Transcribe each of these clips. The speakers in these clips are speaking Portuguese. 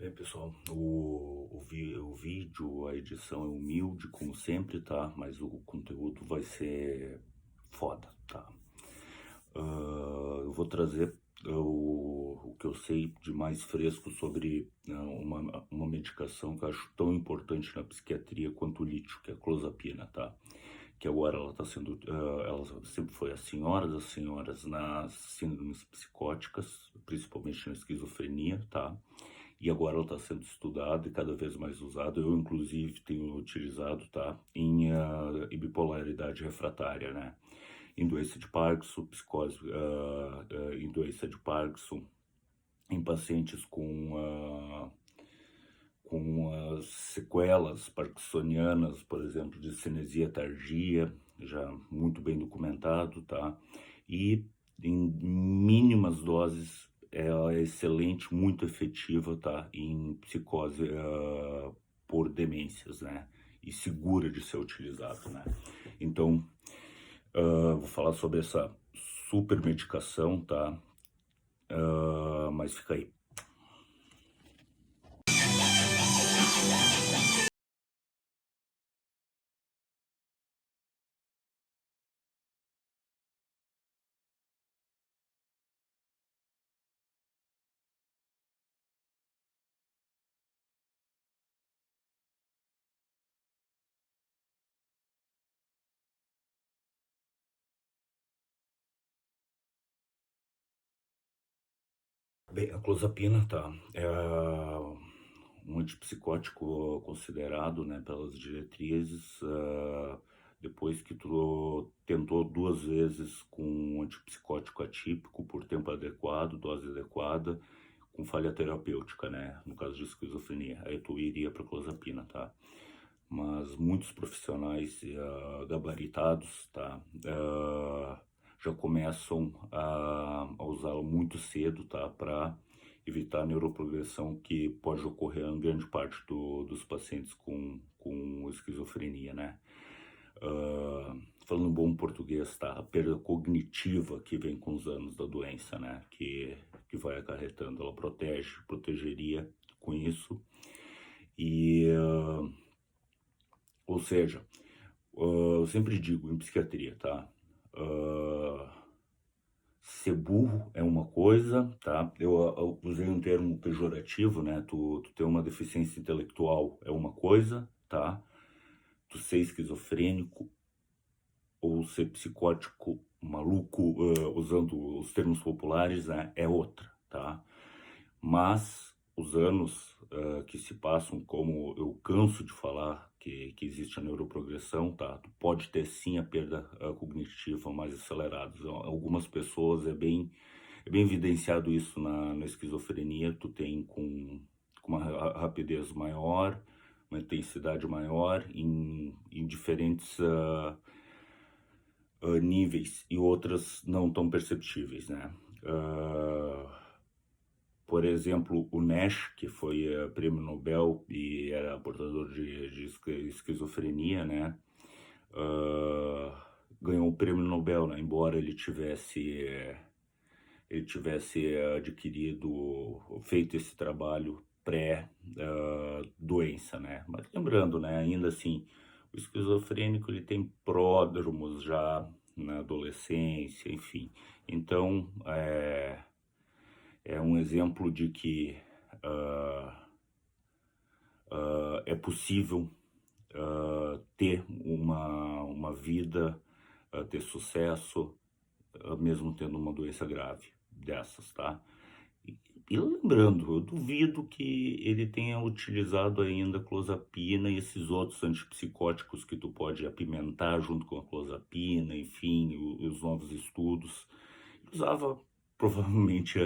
Bem, pessoal, o vídeo, a edição é humilde, como sempre, tá? Mas o conteúdo vai ser foda, tá? Eu vou trazer o que eu sei de mais fresco sobre uma medicação que eu acho tão importante na psiquiatria quanto o lítio, que é a clozapina, tá? Que agora ela está sendo, ela sempre foi as senhoras nas síndromes psicóticas, principalmente na esquizofrenia, tá? E agora ela está sendo estudada e cada vez mais usada. Eu, inclusive, tenho utilizado, tá? Em bipolaridade refratária, né? Em doença de Parkinson, psicose, em doença de Parkinson, em pacientes com as sequelas parkinsonianas, por exemplo, de cinesia tardia, já muito bem documentado, tá? E em mínimas doses ela é excelente, muito efetiva, tá? Em psicose por demências, né? E segura de ser utilizado, né? Então, vou falar sobre essa super medicação, tá? Mas fica aí. Bem, a clozapina, tá? Um antipsicótico considerado, né, pelas diretrizes, depois que tu tentou 2 vezes com um antipsicótico atípico por tempo adequado, dose adequada, com falha terapêutica, né, no caso de esquizofrenia, aí tu iria para clozapina, tá? Mas muitos profissionais gabaritados, tá? Já começam a usá-lo muito cedo, tá? Para evitar a neuroprogressão que pode ocorrer em grande parte dos pacientes com esquizofrenia, né? Falando bom português, tá? A perda cognitiva que vem com os anos da doença, né? Que vai acarretando, ela protegeria com isso. Ou seja, eu sempre digo em psiquiatria, tá? Ser burro é uma coisa, tá? Eu usei um termo pejorativo, né? Tu ter uma deficiência intelectual é uma coisa, tá? Tu ser esquizofrênico ou ser psicótico maluco, usando os termos populares, né? É outra, tá? Mas os anos que se passam, como eu canso de falar que existe a neuroprogressão, tá? Tu pode ter sim a perda cognitiva mais acelerada. Algumas pessoas é bem evidenciado isso na esquizofrenia, tu tem com uma rapidez maior, uma intensidade maior em diferentes níveis e outras não tão perceptíveis, né? Por exemplo, o Nash, que foi prêmio Nobel e era portador de esquizofrenia, né? Ganhou o prêmio Nobel, né? Embora ele tivesse adquirido, feito esse trabalho pré-doença, né? Mas lembrando, né? Ainda assim, o esquizofrênico ele tem pródromos já na adolescência, enfim. Então, é um exemplo de que é possível ter uma vida, ter sucesso, mesmo tendo uma doença grave dessas, tá? E lembrando, eu duvido que ele tenha utilizado ainda clozapina e esses outros antipsicóticos que tu pode apimentar junto com a clozapina, enfim, os novos estudos. Ele usava provavelmente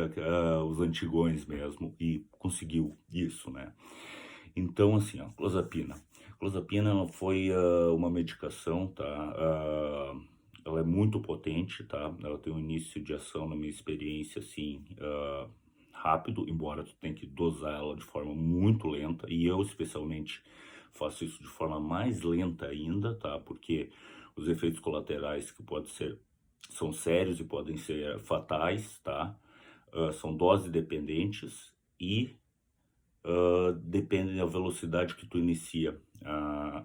os antigões mesmo e conseguiu isso, né? Então, assim, a clozapina. A clozapina ela foi uma medicação, tá? Ela é muito potente, tá? Ela tem um início de ação, na minha experiência, assim, rápido, embora tu tenha que dosar ela de forma muito lenta, e eu especialmente faço isso de forma mais lenta ainda, tá? Porque os efeitos colaterais que podem ser são sérios e podem ser fatais, tá? São dose dependentes e depende da velocidade que tu inicia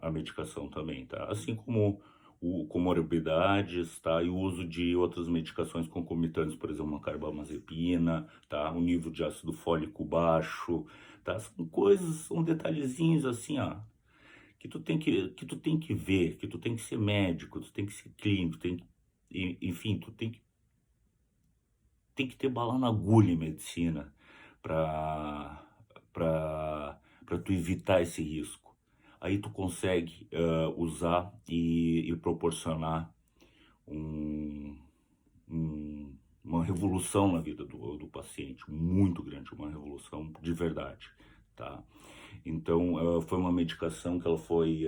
a medicação também, tá? Assim como comorbidades, tá? E o uso de outras medicações concomitantes, por exemplo, uma carbamazepina, tá? Um nível de ácido fólico baixo, tá? São coisas, são detalhezinhos assim, ó, que tu tem que ver, que tu tem que ser médico, tu tem que ser clínico, enfim, tu tem que ter bala na agulha em medicina para para tu evitar esse risco. Aí tu consegue usar e proporcionar um, uma revolução na vida do paciente, muito grande, uma revolução de verdade, tá? Então, foi uma medicação que ela foi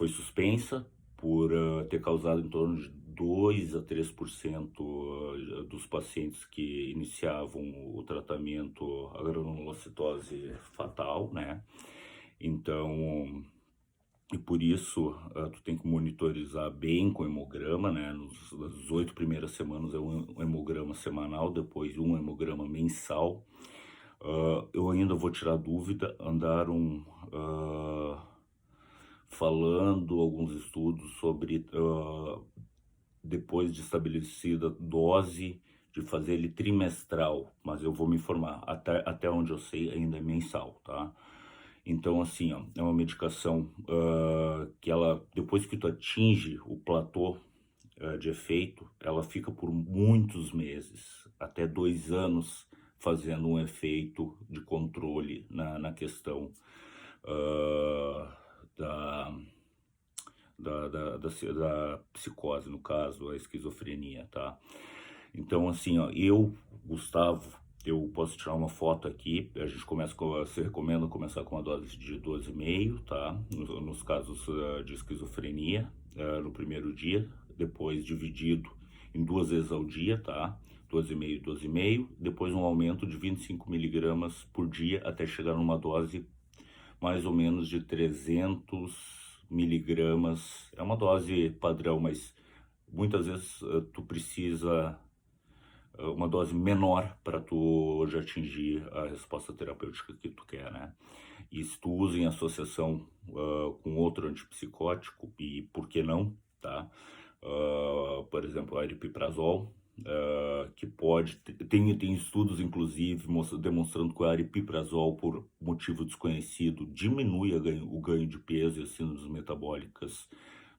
suspensa por ter causado em torno de 2 a 3% dos pacientes que iniciavam o tratamento a granulocitose fatal, né? Então, e por isso tu tem que monitorizar bem com hemograma, né? Nas 8 primeiras semanas é um hemograma semanal, depois um hemograma mensal. Eu ainda vou tirar dúvida, andaram falando alguns estudos sobre, depois de estabelecida a dose, de fazer ele trimestral, mas eu vou me informar. Até onde eu sei, ainda é mensal, tá? Então, assim, ó, é uma medicação que ela, depois que tu atinge o platô de efeito, ela fica por muitos meses, até 2 anos, fazendo um efeito de controle na questão da, da psicose, no caso, a esquizofrenia, tá? Então, assim, ó, Gustavo, eu posso tirar uma foto aqui, a gente você recomenda começar com uma dose de 12,5, tá? Nos casos de esquizofrenia, no primeiro dia, depois dividido em 2 vezes ao dia, tá? 12,5, 12,5, depois um aumento de 25 miligramas por dia até chegar numa dose mais ou menos de 300 miligramas. É uma dose padrão, mas muitas vezes tu precisa uma dose menor para tu já atingir a resposta terapêutica que tu quer, né? E se tu usa em associação com outro antipsicótico, e por que não, tá? Por exemplo, aripiprazol, que tem estudos inclusive demonstrando que o aripiprazol, por motivo desconhecido, diminui o ganho de peso e as síndromes metabólicas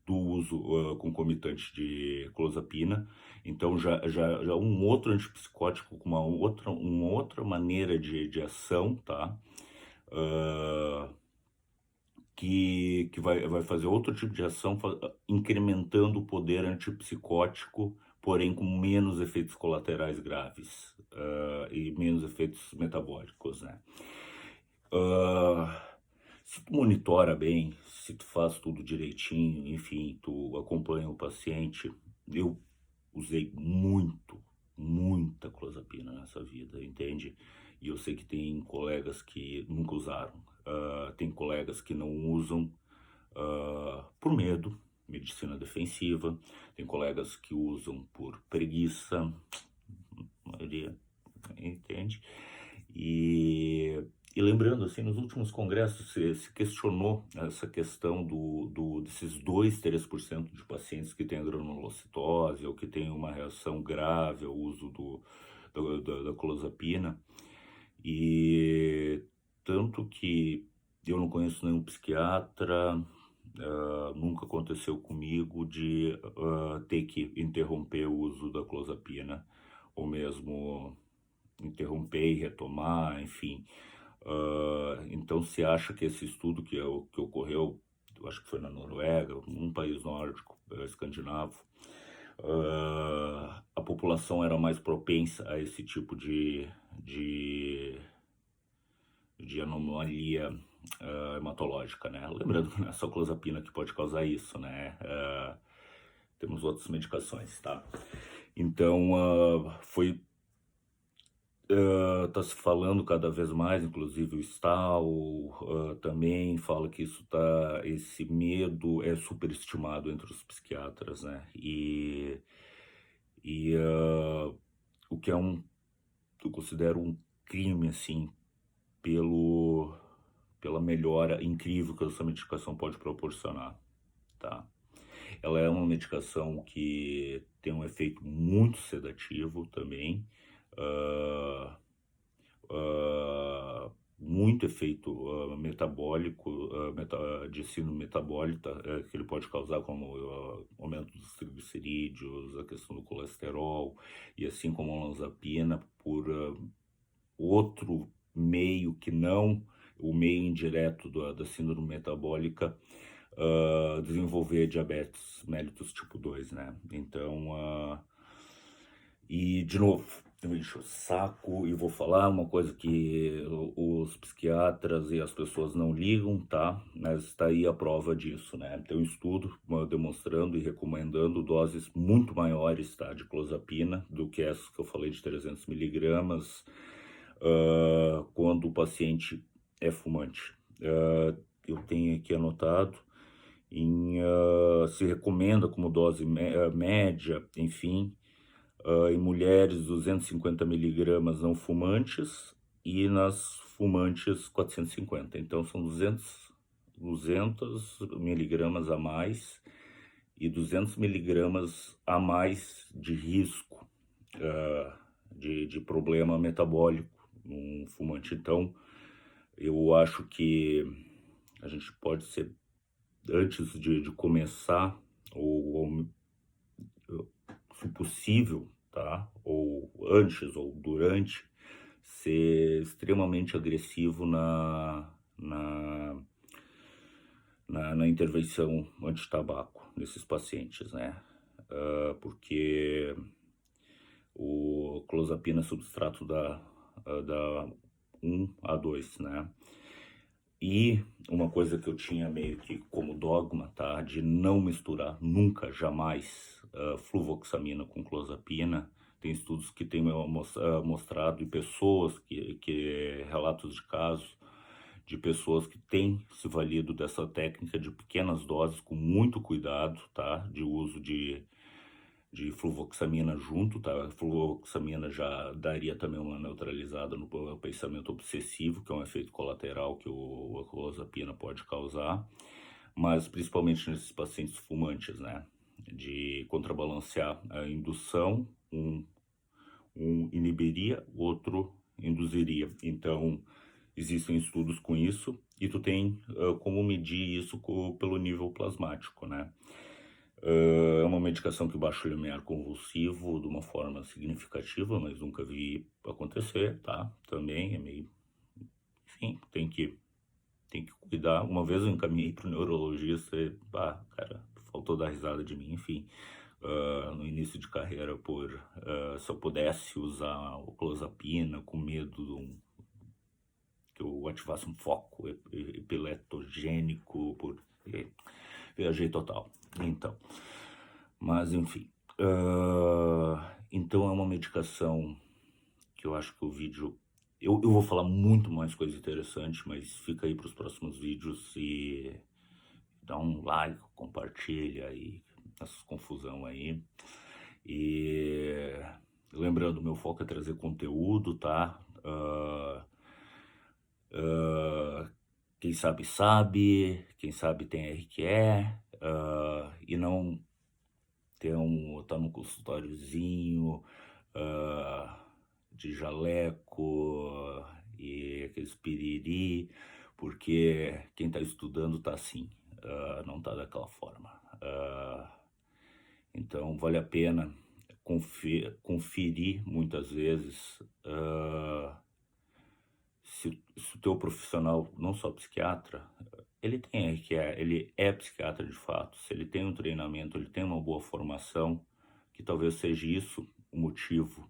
do uso concomitante de clozapina. Então já um outro antipsicótico com uma outra maneira de ação, tá? Que vai fazer outro tipo de ação, incrementando o poder antipsicótico, porém com menos efeitos colaterais graves e menos efeitos metabólicos, né? Se tu monitora bem, se tu faz tudo direitinho, enfim, tu acompanha o paciente, eu usei muita clozapina nessa vida, entende? E eu sei que tem colegas que nunca usaram, tem colegas que não usam por medo, medicina defensiva, tem colegas que usam por preguiça, a maioria, entende? E lembrando, assim, nos últimos congressos se questionou essa questão desses 2, 3% de pacientes que têm a granulocitose ou que têm uma reação grave ao uso da clozapina. E tanto que eu não conheço nenhum psiquiatra, nunca aconteceu comigo de ter que interromper o uso da clozapina, ou mesmo interromper e retomar, enfim. Então se acha que esse estudo que ocorreu, eu acho que foi na Noruega, um país nórdico, escandinavo, a população era mais propensa a esse tipo de anomalia hematológica, né? Lembrando que não é só clozapina que pode causar isso, né? Temos outras medicações, tá? Então, tá se falando cada vez mais, inclusive o Stahl também fala que esse medo é superestimado entre os psiquiatras, né? O que eu considero um crime, assim, pela melhora incrível que essa medicação pode proporcionar, tá? Ela é uma medicação que tem um efeito muito sedativo também, ah, muito efeito metabólico, de síndrome metabólica, que ele pode causar, como aumento dos triglicerídeos, a questão do colesterol, e assim como a olanzapina, por outro meio que não o meio indireto da síndrome metabólica, desenvolver diabetes mellitus tipo 2, né? Então, e de novo, eu me encho o saco e vou falar uma coisa que os psiquiatras e as pessoas não ligam, tá? Mas está aí a prova disso, né? Tem um estudo demonstrando e recomendando doses muito maiores, tá? De clozapina do que essas que eu falei de 300 miligramas, quando o paciente é fumante. Eu tenho aqui anotado, se recomenda como dose média, enfim, em mulheres 250 miligramas não fumantes e nas fumantes 450. Então são 200 miligramas a mais e 200 miligramas a mais de risco de problema metabólico num fumante. Então eu acho que a gente pode ser, antes de começar, ou se possível, tá? Ou antes ou durante, ser extremamente agressivo na intervenção anti-tabaco nesses pacientes, né? Porque o clozapina é substrato da 1 a 2, né? E uma coisa que eu tinha meio que como dogma, tá? De não misturar nunca, jamais, fluvoxamina com clozapina. Tem estudos que têm mostrado, e pessoas relatos de casos de pessoas que têm se valido dessa técnica de pequenas doses com muito cuidado, tá? De uso de fluvoxamina junto, tá? A fluvoxamina já daria também uma neutralizada no pensamento obsessivo, que é um efeito colateral que a clozapina pode causar, mas principalmente nesses pacientes fumantes, né? De contrabalancear a indução, um inibiria, o outro induziria. Então, existem estudos com isso, e tu tem como medir isso pelo nível plasmático, né? É uma medicação que baixa o limiar convulsivo de uma forma significativa, mas nunca vi acontecer, tá? Também é meio... Enfim, tem que cuidar. Uma vez eu encaminhei para o neurologista e, cara, faltou dar risada de mim, enfim. No início de carreira, se eu pudesse usar o clozapina com medo que eu ativasse um foco epileptogênico, viajei total. Então, mas enfim, então é uma medicação que eu acho que o vídeo, eu vou falar muito mais coisa interessante, mas fica aí para os próximos vídeos, e dá um like, compartilha aí essa confusão aí. E lembrando, meu foco é trazer conteúdo, tá? Quem sabe, quem sabe tem RQE, e não tá num consultóriozinho de jaleco e aqueles piriri, porque quem tá estudando tá assim, não tá daquela forma. Então vale a pena conferir muitas vezes se o teu profissional, não só psiquiatra, ele tem RQE, ele é psiquiatra de fato, se ele tem um treinamento, ele tem uma boa formação, que talvez seja isso o motivo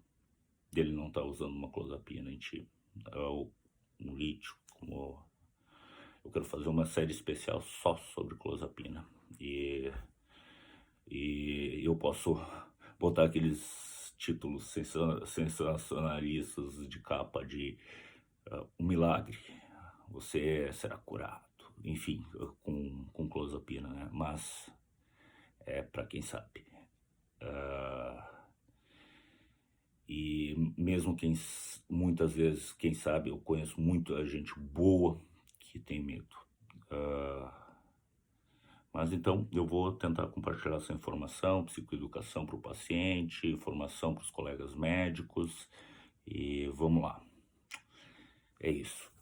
dele não estar usando uma clozapina em ti, ou um lítio, como eu quero fazer uma série especial só sobre clozapina, e eu posso botar aqueles títulos sensacionalistas de capa de um milagre, você será curado, enfim, com clozapina, né? Mas é para quem sabe. E mesmo muitas vezes, quem sabe, eu conheço muita gente boa que tem medo. Mas então eu vou tentar compartilhar essa informação, psicoeducação para o paciente, informação para os colegas médicos e vamos lá. É isso.